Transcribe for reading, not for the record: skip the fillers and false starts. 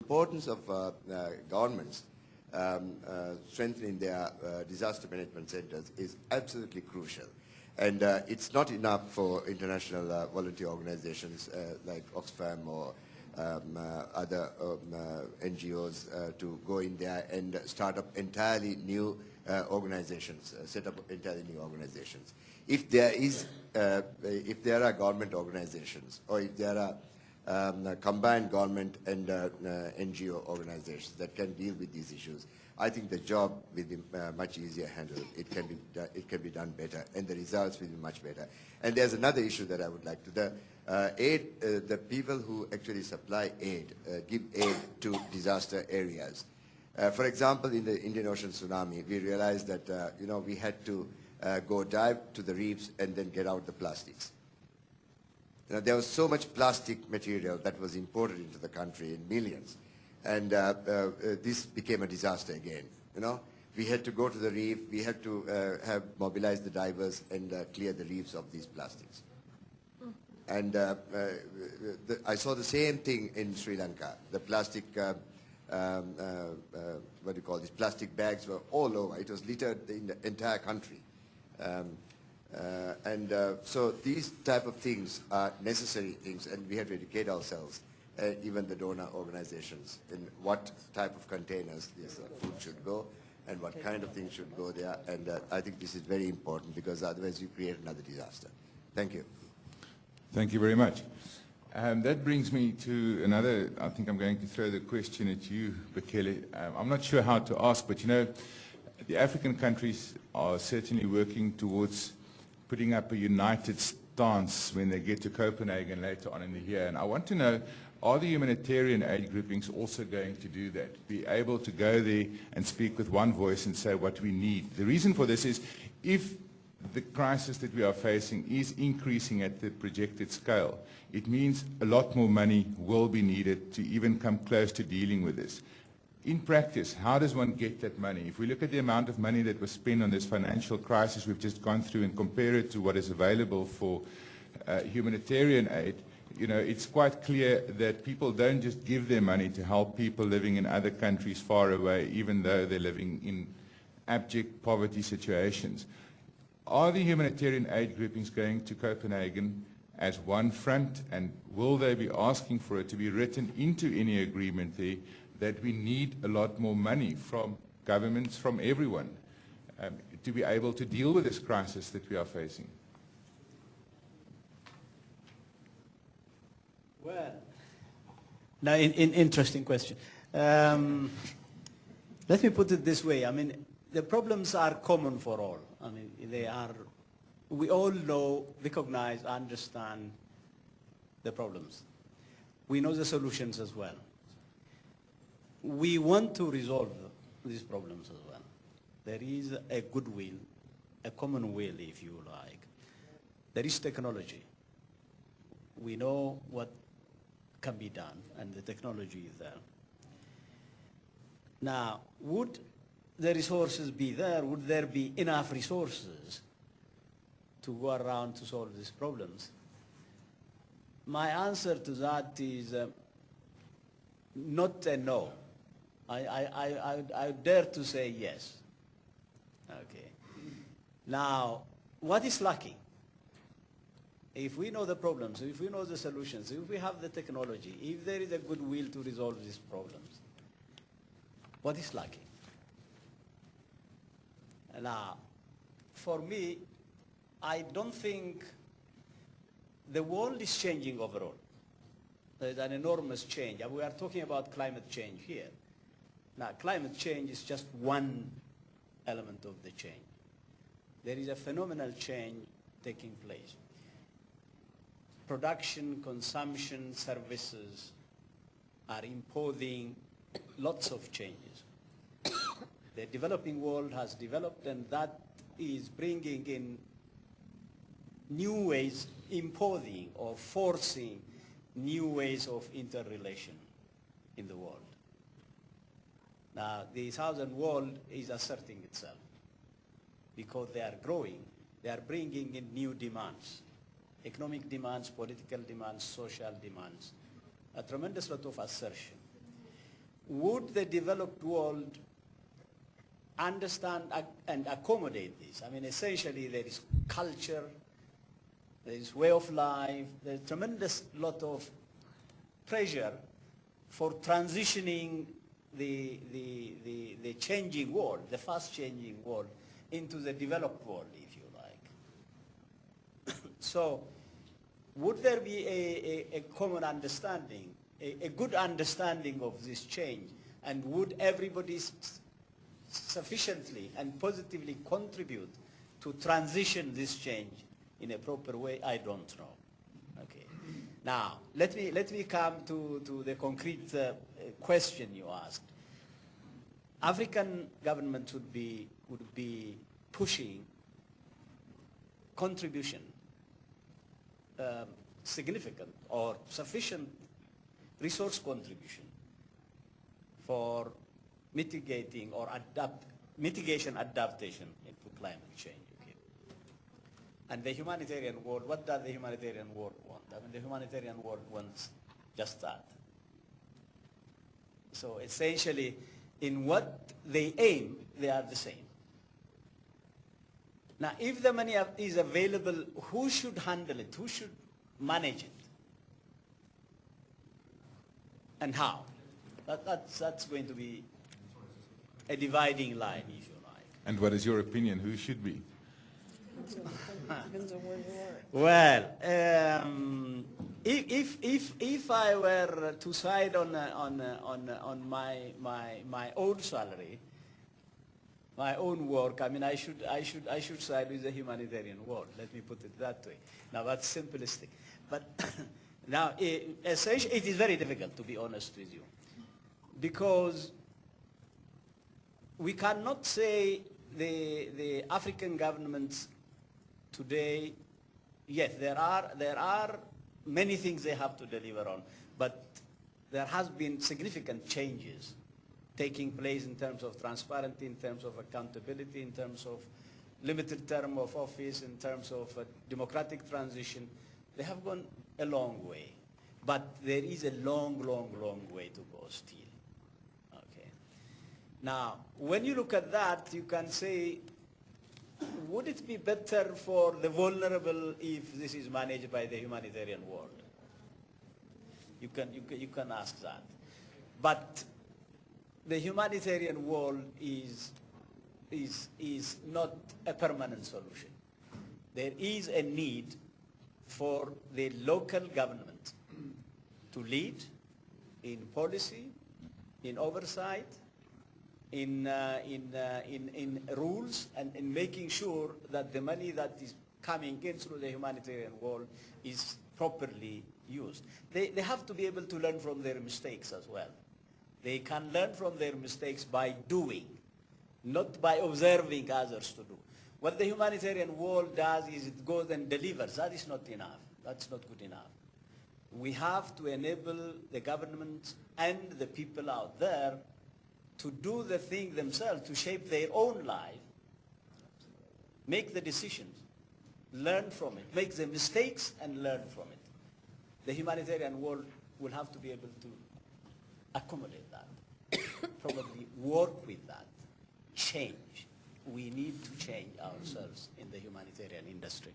importance of governments strengthening their disaster management centers is absolutely crucial. And it's not enough for international volunteer organizations like Oxfam or other NGOs to go in there and start up entirely new organizations, set up entirely new organizations. If there are government organizations, or if there are combined government and NGO organizations that can deal with these issues, I think the job will be much easier handled. It can be done better, and the results will be much better. And there's another issue that I would like to. The people who actually supply aid, give aid to disaster areas. For example, in the Indian Ocean tsunami, we realized that we had to go dive to the reefs and then get out the plastics. There was so much plastic material that was imported into the country in millions, and this became a disaster again. We had to go to the reef. We had to mobilize the divers and clear the reefs of these plastics. And I saw the same thing in Sri Lanka. The plastic, what do you call these plastic bags were all over. It was littered in the entire country. So these type of things are necessary things, and we have to educate ourselves, even the donor organizations, in what type of containers this food should go and what kind of things should go there. And I think this is very important, because otherwise you create another disaster. Thank you. Thank you very much. That brings me to another, I think I'm going to throw the question at you, Bekele. I'm not sure how to ask, but the African countries are certainly working towards putting up a united stance when they get to Copenhagen later on in the year. And I want to know, are the humanitarian aid groupings also going to do that? Be able to go there and speak with one voice and say what we need. The reason for this is, if the crisis that we are facing is increasing at the projected scale, it means a lot more money will be needed to even come close to dealing with this. In practice, how does one get that money? If we look at the amount of money that was spent on this financial crisis we've just gone through and compare it to what is available for humanitarian aid, it's quite clear that people don't just give their money to help people living in other countries far away, even though they're living in abject poverty situations. Are the humanitarian aid groupings going to Copenhagen as one front, and will they be asking for it to be written into any agreement there that we need a lot more money from governments, from everyone, to be able to deal with this crisis that we are facing? Well, now, interesting question. Let me put it this way. The problems are common for all. We all know, recognize, understand the problems. We know the solutions as well. We want to resolve these problems as well. There is a goodwill, a common will, if you like. There is technology. We know what can be done, and the technology is there. Now, would the resources be there? Would there be enough resources to go around to solve these problems? My answer to that is not a no. I dare to say yes. Okay. Now, what is lacking? If we know the problems, if we know the solutions, if we have the technology, if there is a goodwill to resolve these problems, what is lacking? Now, for me, I don't think the world is changing overall. There's an enormous change. We are talking about climate change here. Now, climate change is just one element of the change. There is a phenomenal change taking place. Production, consumption, services are imposing lots of changes. The developing world has developed, and that is bringing in new ways, imposing or forcing new ways of interrelation in the world. Now, the Southern world is asserting itself because they are growing. They are bringing in new demands, economic demands, political demands, social demands, a tremendous lot of assertion. would the developed world understand and accommodate this? I mean, essentially there is culture, there is way of life, there's a tremendous lot of pressure for transitioning the changing world, the fast changing world, into the developed world, if you like. So would there be a common understanding, a good understanding of this change, and would everybody sufficiently and positively contribute to transition this change in a proper way? I don't know. Okay. Now, let me come to the concrete question you asked. African governments would be pushing contribution, significant or sufficient resource contribution for mitigating or mitigation adaptation into climate change. Okay. And the humanitarian world, what does the humanitarian world want? I mean, the humanitarian world wants just that. So essentially, in what they aim, they are the same. Now, if the money is available, who should handle it? Who should manage it? And how? That's going to be a dividing line, if you like. And what is your opinion? Who should be? Depends on where you are. Well, if I were to side on my own salary, my own work, I mean, I should side with the humanitarian world. Let me put it that way. Now that's simplistic, but now essentially it is very difficult, to be honest with you, because we cannot say the African governments today, yes, there are many things they have to deliver on, but there has been significant changes taking place in terms of transparency, in terms of accountability, in terms of limited term of office, in terms of democratic transition. They have gone a long way, but there is a long, long, long way to go still. Okay. Now, when you look at that, you can say, would it be better for the vulnerable if this is managed by the humanitarian world? You can ask that. But the humanitarian world is not a permanent solution. There is a need for the local government to lead in policy, in oversight, in rules, and in making sure that the money that is coming in through the humanitarian world is properly used. They have to be able to learn from their mistakes as well. They can learn from their mistakes by doing, not by observing others to do. What the humanitarian world does is it goes and delivers. That is not enough. That's not good enough. We have to enable the government and the people out there to do the thing themselves, to shape their own life, make the decisions, learn from it, make the mistakes and learn from it. The humanitarian world will have to be able to accommodate that, probably work with that, change. We need to change ourselves in the humanitarian industry.